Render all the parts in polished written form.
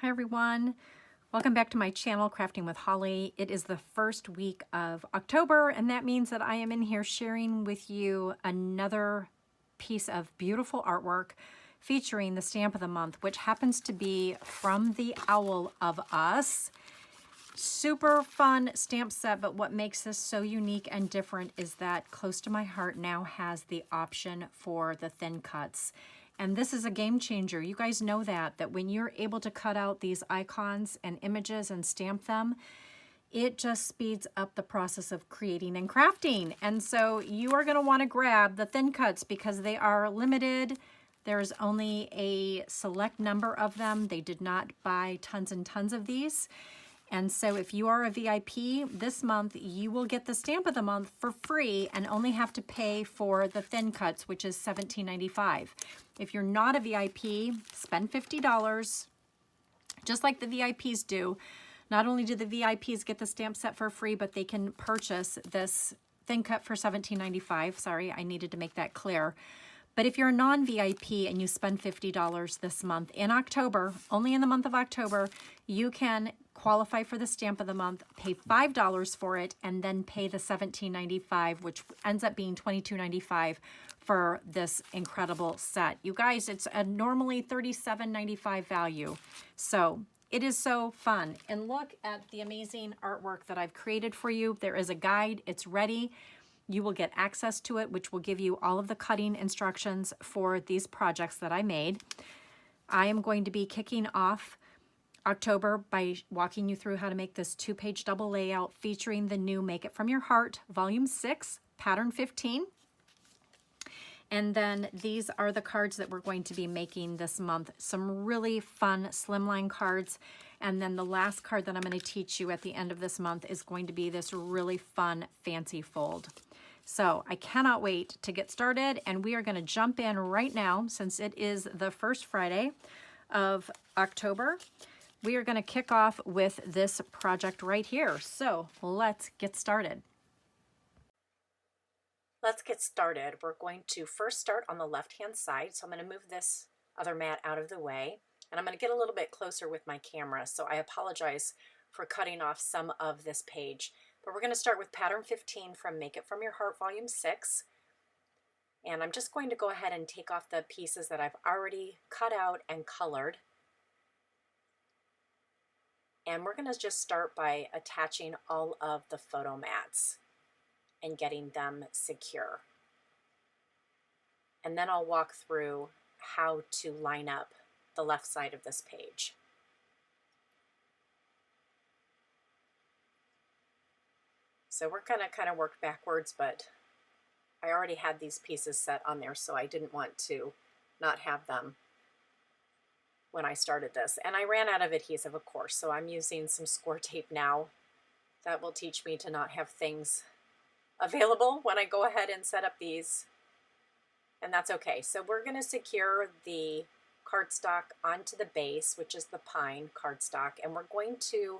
Hi everyone, welcome back to my channel, Crafting with Holly. It is the first week of October, and that means that I am in here sharing with you another piece of beautiful artwork featuring the stamp of the month, which happens to be from the Owl of Us. Super fun stamp set, but what makes this so unique and different is that Close to My Heart now has the option for the thin cuts. And this is a game changer. You guys know that when you're able to cut out these icons and images and stamp them, it just speeds up the process of creating and crafting. And so you are gonna wanna grab the thin cuts because they are limited. There's only a select number of them. They did not buy tons and tons of these. And so if you are a VIP this month, you will get the stamp of the month for free and only have to pay for the thin cuts, which is $17.95. If you're not a VIP, spend $50, just like the VIPs do. Not only do the VIPs get the stamp set for free, but they can purchase this thin cut for $17.95. Sorry, I needed to make that clear. But if you're a non-VIP and you spend $50 this month in October, only in the month of October, you can qualify for the stamp of the month, pay $5 for it, and then pay the $17.95, which ends up being $22.95 for this incredible set. You guys, it's a normally $37.95 value. So it is so fun. And look at the amazing artwork that I've created for you. There is a guide, it's ready. You will get access to it, which will give you all of the cutting instructions for these projects that I made. I am going to be kicking off October by walking you through how to make this 2-page double layout featuring the new Make It From Your Heart, Volume 6, Pattern 15. And then these are the cards that we're going to be making this month. Some really fun slimline cards. And then the last card that I'm going to teach you at the end of this month is going to be this really fun fancy fold. So I cannot wait to get started, and we are going to jump in right now since it is the first Friday of October. We are going to kick off with this project right here. So let's get started. Let's get started. We're going to first start on the left-hand side. So I'm going to move this other mat out of the way, and I'm going to get a little bit closer with my camera. So I apologize for cutting off some of this page. But we're going to start with pattern 15 from Make It From Your Heart, Volume 6. And I'm just going to go ahead and take off the pieces that I've already cut out and colored. And we're going to just start by attaching all of the photo mats and getting them secure. And then I'll walk through how to line up the left side of this page. So we're going to kind of work backwards, but I already had these pieces set on there, so I didn't want to not have them when I started this. And I ran out of adhesive, of course, so I'm using some score tape now. That will teach me to not have things available when I go ahead and set up these, and that's okay. So we're going to secure the cardstock onto the base, which is the pine cardstock, and we're going to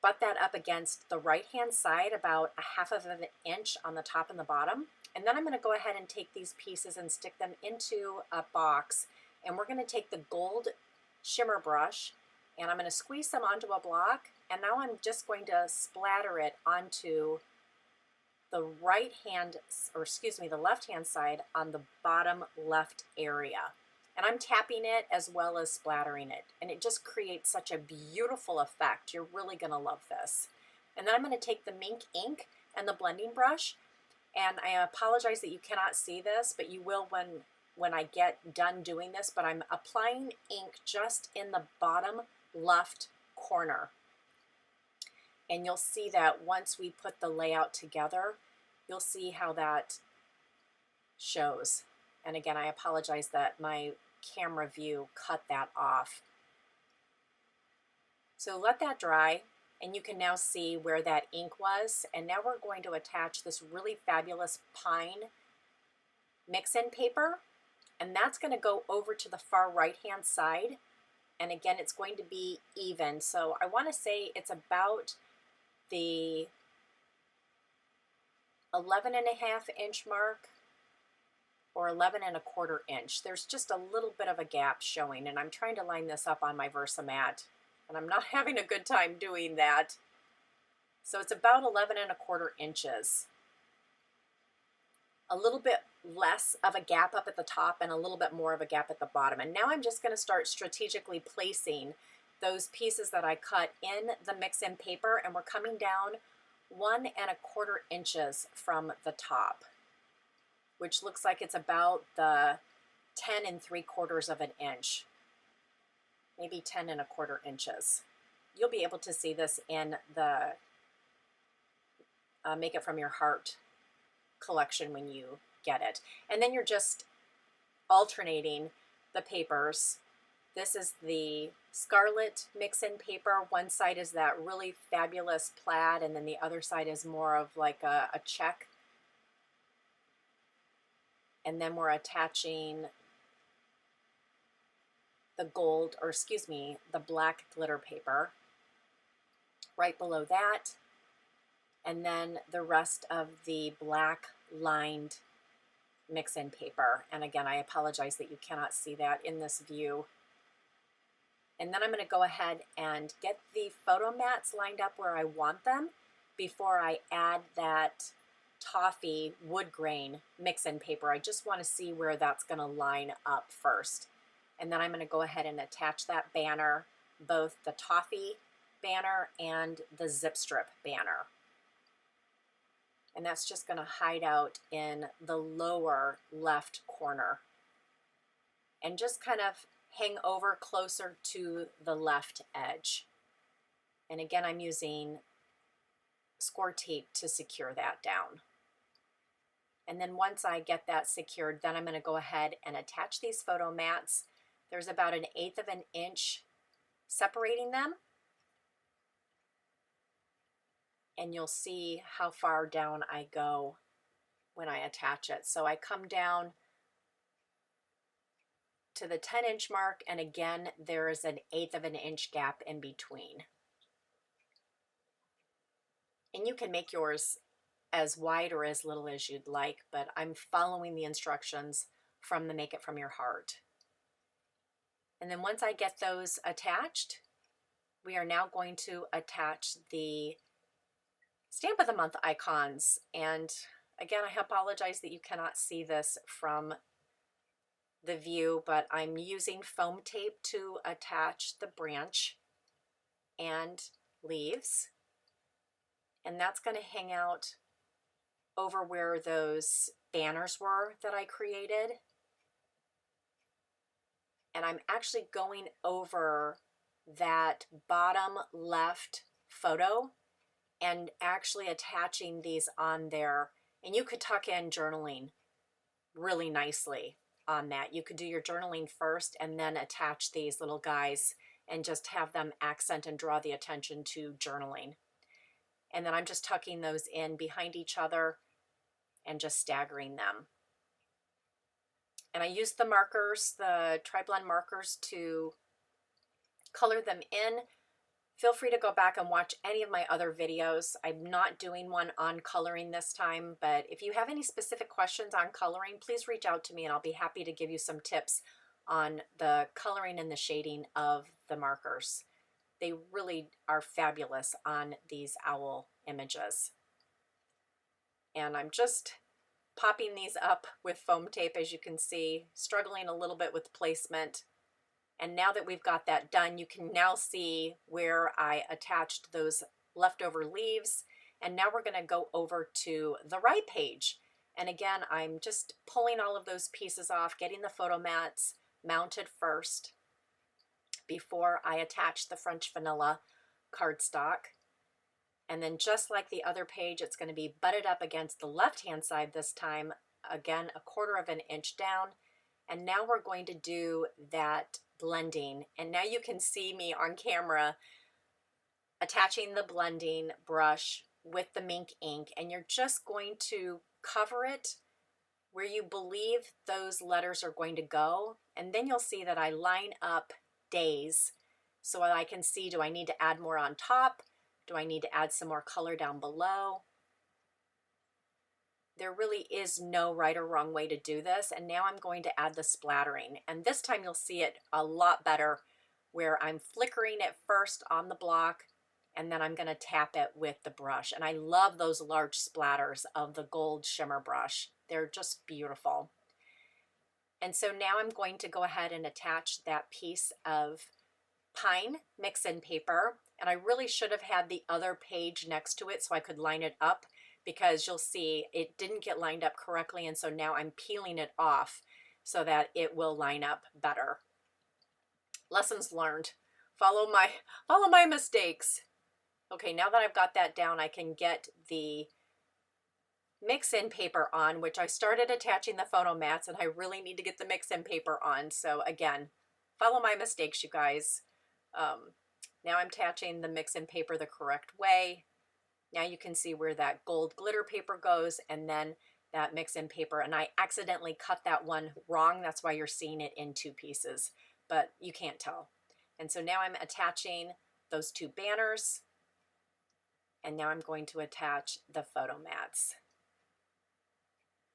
butt that up against the right-hand side about 1/2 of an inch on the top and the bottom. And then I'm going to go ahead and take these pieces and stick them into a box. And we're going to take the gold shimmer brush and I'm going to squeeze them onto a block. And now I'm just going to splatter it onto the the left-hand side on the bottom left area. And I'm tapping it as well as splattering it. And it just creates such a beautiful effect. You're really going to love this. And then I'm going to take the Mink ink and the blending brush. And I apologize that you cannot see this, but you will when I get done doing this. But I'm applying ink just in the bottom left corner. And you'll see that once we put the layout together, you'll see how that shows. And again, I apologize that my camera view cut that off. So let that dry, and you can now see where that ink was. And now we're going to attach this really fabulous pine mix-in paper, and that's going to go over to the far right-hand side. And again, it's going to be even. So I want to say it's about the 11.5 inch mark or 11¼ inch. There's just a little bit of a gap showing, and I'm trying to line this up on my Versamat, and I'm not having a good time doing that. So it's about 11¼ inches. A little bit less of a gap up at the top and a little bit more of a gap at the bottom. And now I'm just going to start strategically placing those pieces that I cut in the mix-in paper, and we're coming down 1¼ inches from the top, which looks like it's about the 10¾ inch, maybe 10¼ inches. You'll be able to see this in the Make It From Your Heart collection when you get it. And then you're just alternating the papers. This is the Scarlet mix-in paper. One side is that really fabulous plaid, and then the other side is more of like a check. And then we're attaching the gold, or excuse me, the black glitter paper right below that. And then the rest of the black lined mix-in paper. And again, I apologize that you cannot see that in this view. And then I'm going to go ahead and get the photo mats lined up where I want them before I add that toffee wood grain mix-in paper. I just want to see where that's going to line up first. And then I'm going to go ahead and attach that banner, both the toffee banner and the zip strip banner. And that's just going to hide out in the lower left corner and just kind of hang over closer to the left edge. And again, I'm using score tape to secure that down. And then once I get that secured, then I'm going to go ahead and attach these photo mats. There's about 1/8 inch separating them. And you'll see how far down I go when I attach it. So I come down to the 10-inch mark, and again, there is 1/8 inch gap in between. And you can make yours as wide or as little as you'd like, but I'm following the instructions from the Make It From Your Heart. And then once I get those attached, we are now going to attach the Stamp of the Month icons. And again, I apologize that you cannot see this from the view, but I'm using foam tape to attach the branch and leaves. And that's going to hang out over where those banners were that I created. And I'm actually going over that bottom left photo and actually attaching these on there. And you could tuck in journaling really nicely on that. You could do your journaling first and then attach these little guys and just have them accent and draw the attention to journaling. And then I'm just tucking those in behind each other and just staggering them. And I used the markers, the tri-blend markers, to color them in. Feel free to go back and watch any of my other videos. I'm not doing one on coloring this time, but if you have any specific questions on coloring, please reach out to me and I'll be happy to give you some tips on the coloring and the shading of the markers. They really are fabulous on these owl images. And I'm just popping these up with foam tape, as you can see, struggling a little bit with placement. And now that we've got that done, you can now see where I attached those leftover leaves. And now we're going to go over to the right page. And again, I'm just pulling all of those pieces off, getting the photo mats mounted first before I attach the French vanilla cardstock. And then just like the other page, it's going to be butted up against the left-hand side this time, again, 1/4 inch down. And now we're going to do that blending. And now you can see me on camera attaching the blending brush with the Mink ink, and you're just going to cover it where you believe those letters are going to go. And then you'll see that I line up days so I can see, do I need to add more on top? Do I need to add some more color down below? there really is no right or wrong way to do this. And now I'm going to add the splattering. And this time you'll see it a lot better where I'm flickering it first on the block and then I'm going to tap it with the brush. And I love those large splatters of the gold shimmer brush. They're just beautiful. And so now I'm going to go ahead and attach that piece of pine mix-in paper. And I really should have had the other page next to it so I could line it up, because you'll see it didn't get lined up correctly. And so now I'm peeling it off so that it will line up better. Lessons learned. Follow my mistakes. Okay, now that I've got that down, I can get the mix-in paper on, which I started attaching the photo mats, and I really need to get the mix-in paper on. So again, follow my mistakes, you guys. Now I'm attaching the mix-in paper the correct way. Now you can see where that gold glitter paper goes and then that mix-in paper. And I accidentally cut that one wrong. That's why you're seeing it in two pieces, but you can't tell. And so now I'm attaching those two banners. And now I'm going to attach the photo mats.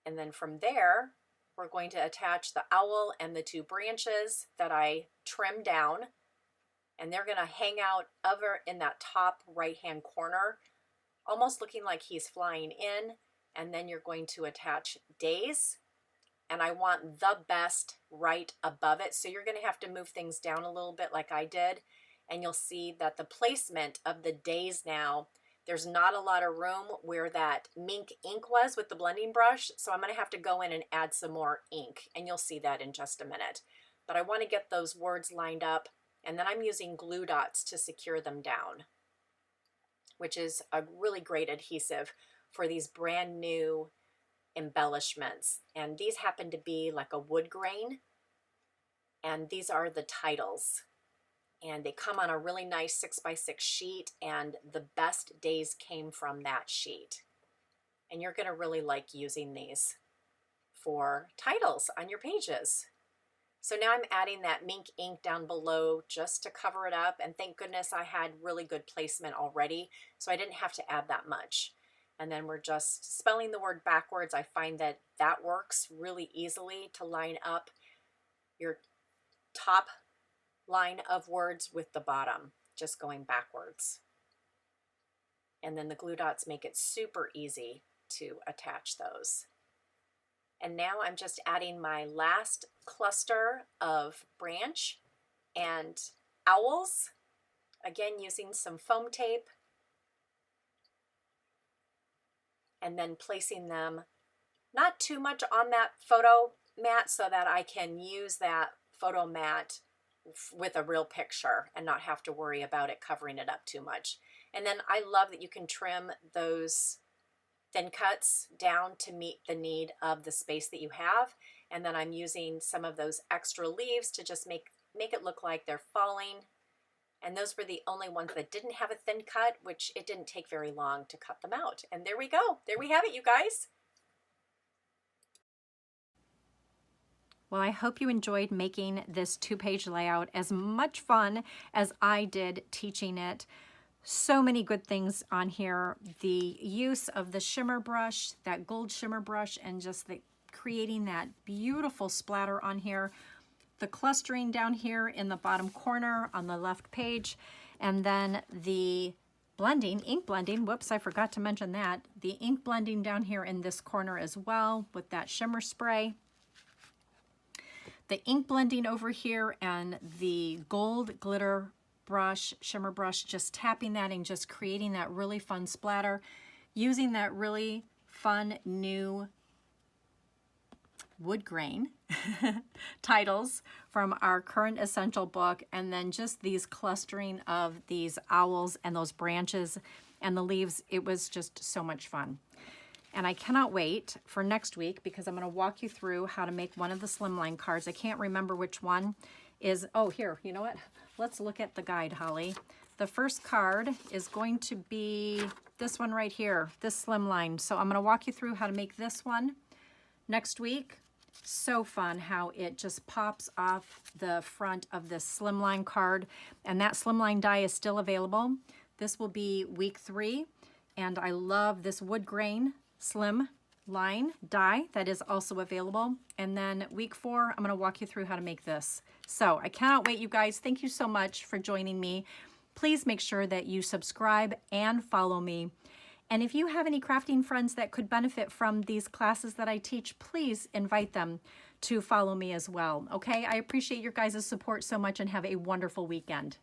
And then from there, we're going to attach the owl and the two branches that I trimmed down. And they're going to hang out over in that top right-hand corner, almost looking like he's flying in. And then you're going to attach days. And I want the best right above it. So you're going to have to move things down a little bit like I did. And you'll see that the placement of the days now, there's not a lot of room where that mink ink was with the blending brush. So I'm going to have to go in and add some more ink. And you'll see that in just a minute. But I want to get those words lined up. And then I'm using glue dots to secure them down, which is a really great adhesive for these brand new embellishments. And these happen to be like a wood grain. And these are the titles. And they come on a really nice 6x6 sheet. And the best days came from that sheet. And you're going to really like using these for titles on your pages. So now I'm adding that mink ink down below just to cover it up. And thank goodness I had really good placement already, so I didn't have to add that much. And then we're just spelling the word backwards. I find that that works really easily to line up your top line of words with the bottom, just going backwards. And then the glue dots make it super easy to attach those. And now I'm just adding my last cluster of branch and owls, again using some foam tape, and then placing them not too much on that photo mat so that I can use that photo mat with a real picture and not have to worry about it covering it up too much. And then I love that you can trim those thin cuts down to meet the need of the space that you have. And then I'm using some of those extra leaves to just make it look like they're falling. And those were the only ones that didn't have a thin cut, which it didn't take very long to cut them out. And there we go. There we have it, you guys. Well, I hope you enjoyed making this 2-page layout as much fun as I did teaching it. So many good things on here. The use of the shimmer brush, that gold shimmer brush, and just creating that beautiful splatter on here. The clustering down here in the bottom corner on the left page. And then the blending, ink blending. Whoops, I forgot to mention that. The ink blending down here in this corner as well with that shimmer spray. The ink blending over here and the gold glitter brush, shimmer brush, just tapping that and just creating that really fun splatter, using that really fun new wood grain titles from our current essential book, and then just these clustering of these owls and those branches and the leaves. It was just so much fun. And I cannot wait for next week because I'm going to walk you through how to make one of the Slimline cards. I can't remember which one is, oh, here, you know what? Let's look at the guide, Holly. The first card is going to be this one right here, this Slimline. So I'm going to walk you through how to make this one next week. So fun how it just pops off the front of this Slimline card. And that Slimline die is still available. This will be week 3. And I love this wood grain slim line die that is also available. And then week 4, I'm going to walk you through how to make this. So I cannot wait, you guys. Thank you so much for joining me. Please make sure that you subscribe and follow me. And if you have any crafting friends that could benefit from these classes that I teach, please invite them to follow me as well. Okay, I appreciate your guys' support so much and have a wonderful weekend.